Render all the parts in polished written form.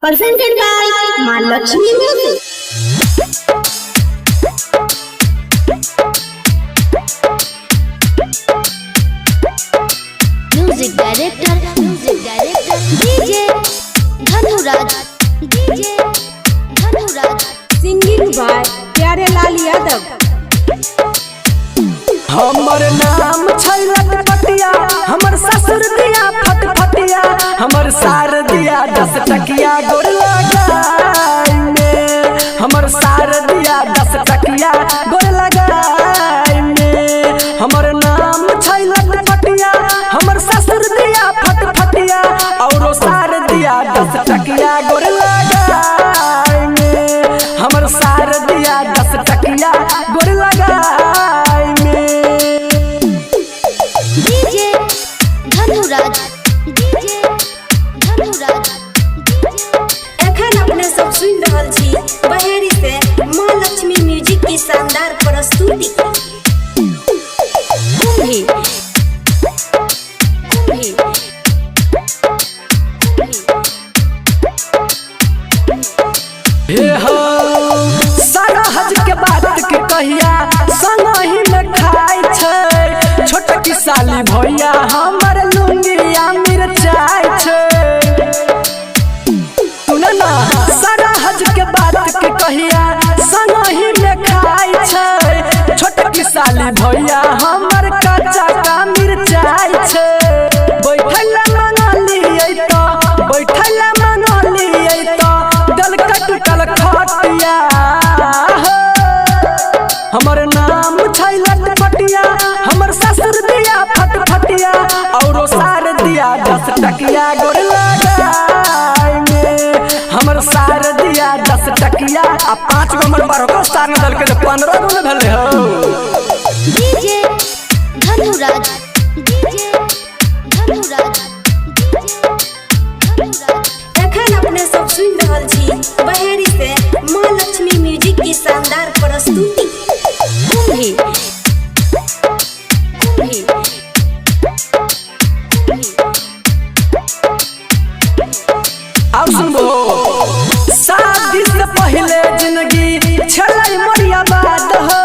presented by Mahalakshmi Music. Music director DJ Dhanuraj singing by Pyare Lal Yadav. हमर नाम छै लटपटिया, हमर ससुर दिया फटफटिया, हमर सार दिया 10 टकिया गोर लगाई में, हमर सार दिया 10 टकिया गोर लगाई में। हमर नाम छै लटपटिया, हमर ससुर दिया फटफटिया, औरो सार दिया 10 टकिया गोर लगाई में, हमर सार दिया 10 टकिया गोर लगाई में। DJ Dhanuraj एखन अपने सब सुन रहल छी बहेरी से माँ लक्ष्मी म्यूजिक की शानदार प्रस्तुति। हे हो सारा हज के बात के कहिया संगही में खाई छै, छोटकी साली भैया हमर लुंगिया मिरचाई छै। सुन ना सारा हज के बात के कहिया संगही में खाई छै, छोटकी साली भैया हमर कच्चा का मिरचाई छै। बैठल मंगलिए तो बैठल मंगलिए तो गल कटकल खटिया, हमर नाम छै लटपटिया, हमर ससुर दिया फटफटिया, औरो सार दिया 10 टकिया गोर लगाई में, हमर सार दिया 10 टकिया। आ 5 गो हमर बारह सार न दल के 15 गो न भेले हो। DJ Dhanuraj एखन अपने सब सुन रहल छी बहेरी से माँ लक्ष्मी म्यूजिक की शानदार प्रस्तुति। और सुनबो शादी से पहले जिंदगी छलै मरियाबाद हो,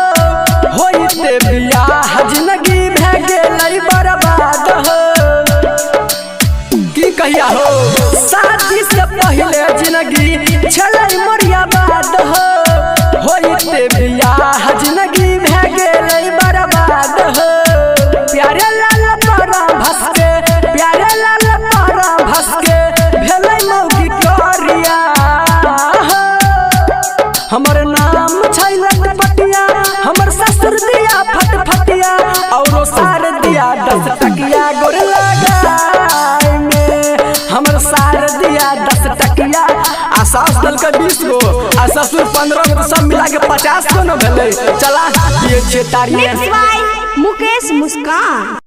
होइते बियाह जिंदगी भए गेलै बर्बाद हो। की कहिया हो शादी से पहले जिंदगी छलै मरियाबाद हो, होइते बियाह जिंदगी भए गेलै बर्बाद हो। प्यारे लाल पारा भसके, प्यारे लाल पारा भसके भेलै मौगी करिया, हमर नाम छै लटपटिया, हमर ससुर दिया फटफटिया, औरो सार दिया 10 टकिया गोर लगाई में, हमर सार दिया 10 टकिया। आ सास दल के 20 गो आ ससुर 15 गो, सब मिला के 50 गो न भेलै। चला ये छे तारी मुकेश मुस्कान।